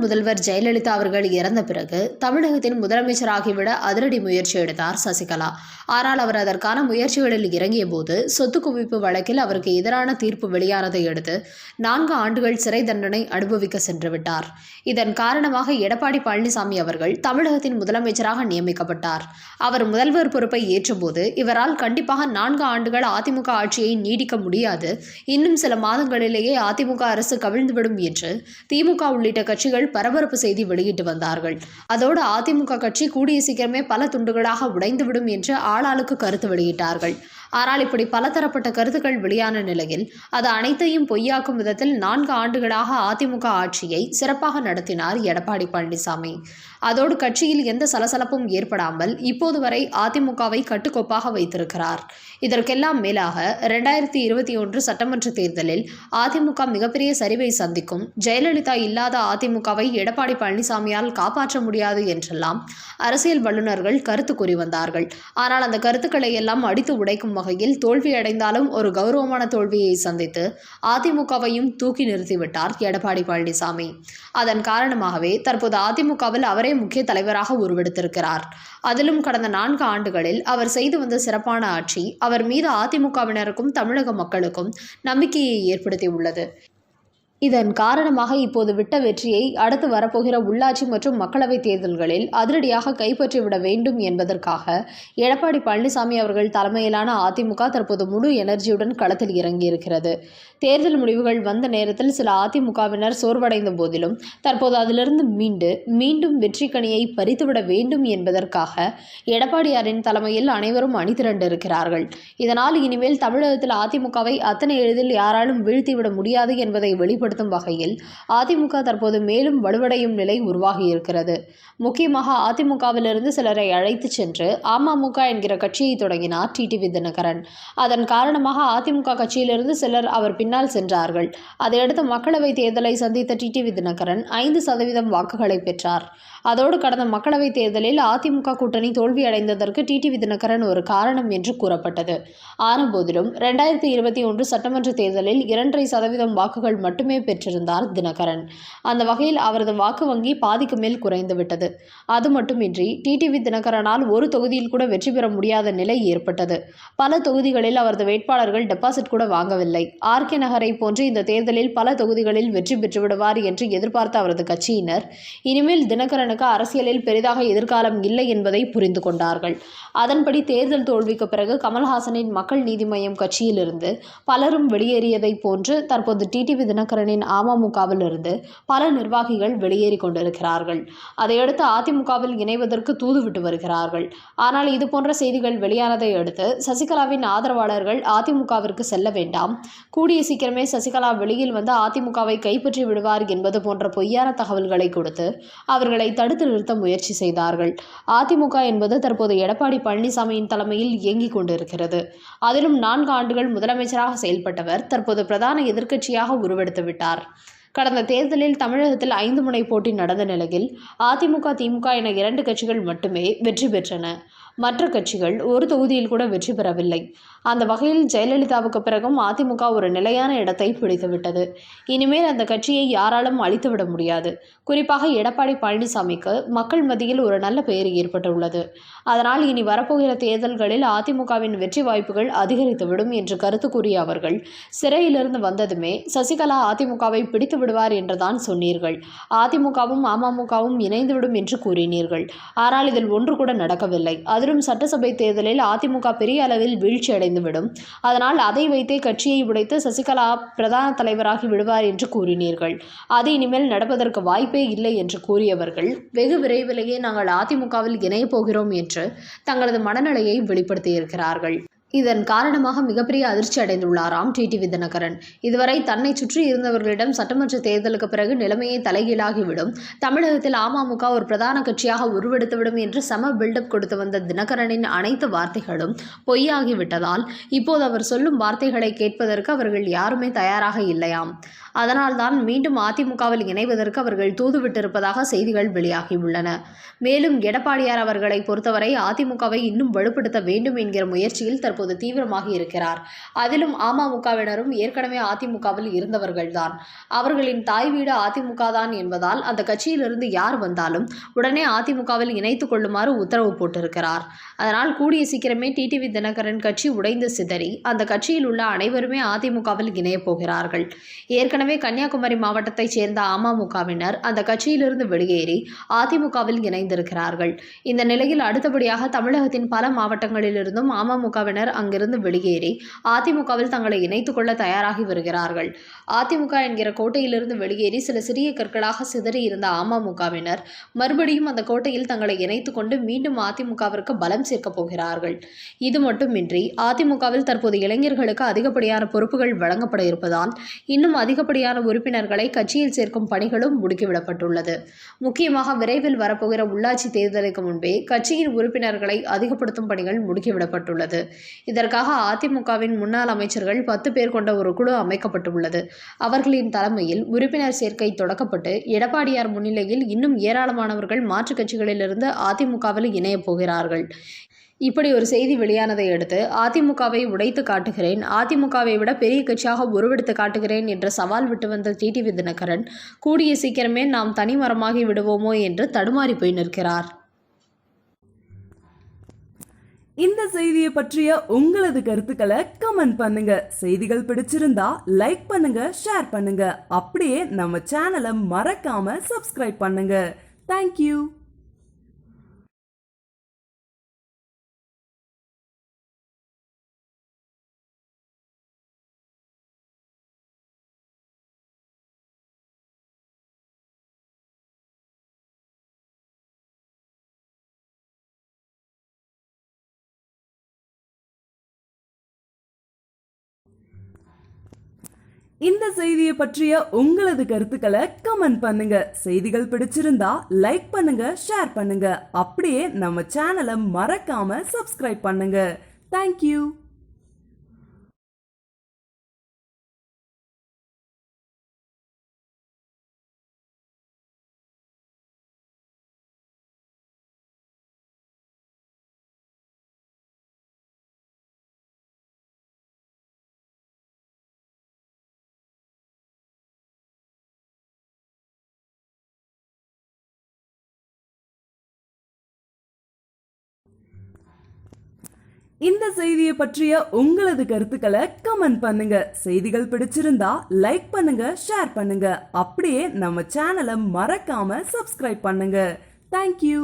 முதல்வர் ஜெயலலிதா அவர்கள் இறந்த பிறகு தமிழகத்தின் முதலமைச்சராகிவிட அதிரடி முயற்சி எடுத்தார் சசிகலா. ஆனால் அவர் அதற்கான முயற்சிகளில் இறங்கிய போது சொத்து குவிப்பு வழக்கில் அவருக்கு எதிரான தீர்ப்பு வெளியானதை அடுத்து 4 ஆண்டுகள் சிறை தண்டனை அனுபவிக்க சென்றுவிட்டார். இதன் காரணமாக எடப்பாடி பழனிசாமி அவர்கள் தமிழகத்தின் முதலமைச்சராக நியமிக்கப்பட்டார். அவர் முதல்வர் பொறுப்பை ஏற்றபோது இவரால் கண்டிப்பாக 4 ஆண்டுகள் அதிமுக ஆட்சியை நீடிக்க முடியாது, இன்னும் சில மாதங்களிலேயே அதிமுக அரசு கவிழ்ந்துவிடும் என்று திமுக உள்ளிட்ட கட்சிகள் பரபரப்பு செய்தி வெளியிட்டு வந்தார்கள். அதோடு அதிமுக கட்சி கூடிய சீக்கிரமே பல துண்டுகளாக உடைந்துவிடும் என்று ஆளாளுக்கு கருத்து வெளியிட்டார்கள். ஆனால் இப்படி பலதரப்பட்ட கருத்துக்கள் வெளியான நிலையில் அது அனைத்தையும் பொய்யாக்கும் விதத்தில் 4 ஆண்டுகளாக அதிமுக ஆட்சியை சிறப்பாக நடத்தினார் எடப்பாடி பழனிசாமி. அதோடு கட்சியில் எந்த சலசலப்பும் ஏற்படாமல் இப்போது வரை அதிமுகவை கட்டுக்கோப்பாக வைத்திருக்கிறார். இதற்கெல்லாம் மேலாக 2021 சட்டமன்ற தேர்தலில் அதிமுக மிகப்பெரிய சரிவை சந்திக்கும், ஜெயலலிதா இல்லாத அதிமுகவை எடப்பாடி பழனிசாமியால் காப்பாற்ற முடியாது என்றெல்லாம் அரசியல் வல்லுநர்கள் கருத்து கூறி வந்தார்கள். ஆனால் அந்த கருத்துக்களை எல்லாம் அடித்து உடைக்கும் வகையில் தோல்வியடைந்தாலும் ஒரு கௌரவமான தோல்வியை சந்தித்து அதிமுகவையும் தூக்கி நிறுத்திவிட்டார் எடப்பாடி பழனிசாமி. அதன் காரணமாகவே தற்போது அதிமுகவில் அவரே முக்கிய தலைவராக உருவெடுத்திருக்கிறார். அதிலும் கடந்த 4 ஆண்டுகளில் அவர் செய்து வந்த சிறப்பான ஆட்சி அவர் மீது அதிமுகவினருக்கும் தமிழக மக்களுக்கும் நம்பிக்கையை ஏற்படுத்தியுள்ளது. இதன் காரணமாக இப்போது விட்ட வெற்றியை அடுத்து வரப்போகிற உள்ளாட்சி மற்றும் மக்களவைத் தேர்தல்களில் அதிரடியாக கைப்பற்றிவிட வேண்டும் என்பதற்காக எடப்பாடி பழனிசாமி அவர்கள் தலைமையிலான அதிமுக தற்போது முழு எனர்ஜியுடன் களத்தில் இறங்கியிருக்கிறது. தேர்தல் முடிவுகள் வந்த நேரத்தில் சில அதிமுகவினர் சோர்வடைந்த போதிலும் தற்போது அதிலிருந்து மீண்டும் வெற்றி கனியை பறித்துவிட வேண்டும் என்பதற்காக எடப்பாடியாரின் தலைமையில் அனைவரும் அணிதிரண்டிருக்கிறார்கள். இதனால் இனிமேல் தமிழகத்தில் அதிமுகவை அத்தனை எளிதில் யாராலும் வீழ்த்திவிட முடியாது என்பதை வெளிப்படுத்தும் வகையில் அதிமுக தற்போது மேலும் வலுவடையும் நிலை உருவாகியிருக்கிறது. முக்கியமாக அதிமுகவிலிருந்து சிலரை அழைத்து சென்று அமமுக என்கிற கட்சியை தொடங்கினார் டிடிவி தினகரன். அதன் காரணமாக அதிமுக கட்சியிலிருந்து சிலர் அவர் பின்னால் சென்றார்கள். அதையடுத்து மக்களவைத் தேர்தலை சந்தித்த டிடிவி தினகரன் 5% வாக்குகளை பெற்றார். அதோடு கடந்த மக்களவைத் தேர்தலில் அதிமுக கூட்டணி தோல்வியடைந்ததற்கு டிடிவி தினகரன் ஒரு காரணம் என்று கூறப்பட்டது. ஆனபோதிலும் 2021 சட்டமன்ற தேர்தலில் 2.5% வாக்குகள் மட்டுமே பெற்றிருந்தார் தினகரன். அந்த வகையில் அவரது வாக்கு வங்கி பாதிக்கு மேல் குறைந்துவிட்டது. அது மட்டுமின்றி டிடிவி தினகரனால் ஒரு தொகுதியில் கூட வெற்றி பெற முடியாத நிலை ஏற்பட்டது. பல தொகுதிகளில் அவரது வேட்பாளர்கள் டெபாசிட் கூட வாங்கவில்லை. ஆர்கே நகரை போன்று இந்த தேர்தலில் பல தொகுதிகளில் வெற்றி பெற்றுவிடுவார் என்று எதிர்பார்த்த அவரது கட்சியினர் இனிமேல் தினகரனுக்கு அரசியலில் பெரிதாக எதிர்காலம் இல்லை என்பதை புரிந்து கொண்டார்கள். அதன்படி தேர்தல் தோல்விக்கு பிறகு கமல்ஹாசனின் மக்கள் நீதி மய்யம் கட்சியிலிருந்து பலரும் வெளியேறியதை போன்று தற்போது டிடிவி தினகரனின் அமமுகவில் இருந்து பல நிர்வாகிகள் வெளியேறி கொண்டிருக்கிறார்கள். அதையடுத்து அதிமுகவில் இணைவதற்கு தூதுவிட்டு வருகிறார்கள். ஆனால் இதுபோன்ற செய்திகள் வெளியானதை அடுத்து சசிகலாவின் ஆதரவாளர்கள் அதிமுகவிற்கு செல்ல வேண்டாம், கூடிய சீக்கிரமே சசிகலா வெளியில் வந்து அதிமுகவை கைப்பற்றி விடுவார் என்பது போன்ற பொய்யான தகவல்களை கொடுத்து அவர்களை தடுத்து நிறுத்த முயற்சி செய்தார்கள். அதிமுக என்பது தற்போது எடப்பாடி பழனிசாமியின் தலைமையில் இயங்கிக் கொண்டிருக்கிறது. அதிலும் 4 ஆண்டுகள் முதலமைச்சராக செயல்பட்டவர் தற்போது பிரதான எதிர்க்கட்சியாக உருவெடுத்து விட்டார். கடந்த தேர்தலில் தமிழகத்தில் 5 முனை போட்டி நடந்த நிலையில் அதிமுக திமுக என 2 கட்சிகள் மட்டுமே வெற்றி பெற்றன. மற்ற கட்சிகள் ஒரு தொகுதியில் கூட வெற்றி பெறவில்லை. அந்த வகையில் ஜெயலலிதாவுக்கு பிறகும் அதிமுக ஒரு நிலையான இடத்தை பிடித்துவிட்டது. இனிமேல் அந்த கட்சியை யாராலும் அழித்துவிட முடியாது. குறிப்பாக எடப்பாடி பழனிசாமிக்கு மக்கள் மத்தியில் ஒரு நல்ல பெயர் ஏற்பட்டுள்ளது. அதனால் இனி வரப்போகிற தேர்தல்களில் அதிமுகவின் வெற்றி வாய்ப்புகள் அதிகரித்துவிடும் என்று கருத்து கூறிய அவர்கள் சிறையிலிருந்து வந்ததுமே சசிகலா அதிமுகவை பிடித்து விடுவார் என்றுதான் சொன்னீர்கள். அதிமுகவும் அமமுகவும் இணைந்துவிடும் என்று கூறினீர்கள். ஆனால் இதில் ஒன்று கூட நடக்கவில்லை. அதிலும் சட்டசபை தேர்தலில் அதிமுக பெரிய அளவில் வீழ்ச்சி அடைந்துவிடும். அதனால் அதை வைத்தே கட்சியை உடைத்து சசிகலா பிரதான தலைவராகி விடுவார் என்று கூறினீர்கள். அது இனிமேல் நடப்பதற்கு வாய்ப்பே இல்லை என்று கூறியவர்கள் வெகு விரைவிலேயே நாங்கள் அதிமுகவில் இணையப் போகிறோம் என்று தங்களது மனநிலையை வெளிப்படுத்தியிருக்கிறார்கள். இதன் காரணமாக மிகப்பெரிய அதிர்ச்சி அடைந்துள்ளாராம் டிடிவி தினகரன். இதுவரை தன்னை சுற்றி இருந்தவர்களிடம் சட்டமன்ற தேர்தலுக்கு பிறகு நிலைமையை தலைகீழாகிவிடும், தமிழகத்தில் அமமுக ஒரு பிரதான கட்சியாக உருவெடுத்துவிடும் என்று சம பில்டப் கொடுத்து வந்த தினகரனின் அனைத்து வார்த்தைகளும் பொய்யாகிவிட்டதால் இப்போது அவர் சொல்லும் வார்த்தைகளை கேட்பதற்கு அவர்கள் யாருமே தயாராக இல்லையாம். அதனால்தான் மீண்டும் அதிமுகவில் இணைவதற்கு அவர்கள் தூதுவிட்டிருப்பதாக செய்திகள் வெளியாகியுள்ளன. மேலும் எடப்பாடியார் அவர்களை பொறுத்தவரை அதிமுகவை இன்னும் வலுப்படுத்த வேண்டும் என்கிற முயற்சியில் தற்போது தற்போது தீவிரமாகி இருக்கிறார். அதிலும் அமமுகவினரும் ஏற்கனவே அதிமுகவில் இருந்தவர்கள்தான். அவர்களின் தாய் வீடு அதிமுக தான் என்பதால் அந்த கட்சியிலிருந்து யார் வந்தாலும் உடனே அதிமுகவில் இணைத்துக் கொள்ளுமாறு உத்தரவு போட்டிருக்கிறார். அதனால் கூடிய சீக்கிரமே டிடிவி தினகரன் கட்சி உடைந்து சிதறி அந்த கட்சியில் உள்ள அனைவருமே அதிமுகவில் இணையப் போகிறார்கள். ஏற்கனவே கன்னியாகுமரி மாவட்டத்தைச் சேர்ந்த அமமுகவினர் அந்த கட்சியிலிருந்து வெளியேறி அதிமுகவில் இணைந்திருக்கிறார்கள். இந்த நிலையில் அடுத்தபடியாக தமிழகத்தின் பல மாவட்டங்களிலிருந்தும் அமமுகவினர் அங்கிருந்து வெளியேறி அதிமுகவில் தங்களை இணைத்துக் கொள்ள தயாராகி வருகிறார்கள். அதிமுக என்கிற கோட்டையிலிருந்து வெளியேறி சில சிறிய கற்களாக சிதறி இருந்த அமமுகவினர் மறுபடியும் அந்த கோட்டையில் தங்களை இணைத்துக் கொண்டு மீண்டும் அதிமுகவிற்கு பலம் சேர்க்கப் போகிறார்கள். இது மட்டுமின்றி அதிமுகவில் தற்போது இளைஞர்களுக்கு அதிகப்படியான பொறுப்புகள் வழங்கப்பட இருப்பதால் இன்னும் அதிகப்படியான உறுப்பினர்களை கட்சியில் சேர்க்கும் பணிகளும் முடுக்கிவிடப்பட்டுள்ளது. முக்கியமாக விரைவில் வரப்போகிற உள்ளாட்சி தேர்தலுக்கு முன்பே கட்சியின் உறுப்பினர்களை அதிகப்படுத்தும் பணிகள் முடுக்கிவிடப்பட்டுள்ளது. இதற்காக அதிமுகவின் முன்னாள் அமைச்சர்கள் 10 பேர் கொண்ட ஒரு குழு அமைக்கப்பட்டுள்ளது. அவர்களின் தலைமையில் உறுப்பினர் சேர்க்கை தொடக்கப்பட்டு எடப்பாடியார் முன்னிலையில் இன்னும் ஏராளமானவர்கள் மாற்றுக் கட்சிகளிலிருந்து அதிமுகவில் இணையப் போகிறார்கள். இப்படி ஒரு செய்தி வெளியானதை அடுத்து அதிமுகவை உடைத்து காட்டுகிறேன், அதிமுகவை விட பெரிய கட்சியாக உருவெடுத்து காட்டுகிறேன் என்ற சவால் விட்டு வந்த டிடிவி தினகரன் கூடிய சீக்கிரமே நாம் தனிமரமாகி விடுவோமோ என்று தடுமாறி போய் நிற்கிறார். இந்த செய்தியை பற்றிய உங்களது கருத்துக்களை கமெண்ட் பண்ணுங்க. செய்திகள் பிடிச்சிருந்தா லைக் பண்ணுங்க, ஷேர் பண்ணுங்க. அப்படியே நம்ம சேனலை மறக்காம சப்ஸ்கிரைப் பண்ணுங்க. தேங்க்யூ. இந்த செய்தியை பற்றிய உங்களது கருத்துக்களை கமெண்ட் பண்ணுங்க. செய்திகள் பிடிச்சிருந்தா லைக் பண்ணுங்க, ஷேர் பண்ணுங்க. அப்படியே நம்ம சேனலை மறக்காம சப்ஸ்கிரைப் பண்ணுங்க. தேங்க்யூ. இந்த செய்தியை பற்றிய உங்களது கருத்துக்களை கமெண்ட் பண்ணுங்க. செய்திகள் பிடிச்சிருந்தா லைக் பண்ணுங்க, ஷேர் பண்ணுங்க. அப்படியே நம்ம சேனலை மறக்காம சப்ஸ்கிரைப் பண்ணுங்க. தேங்க்யூ.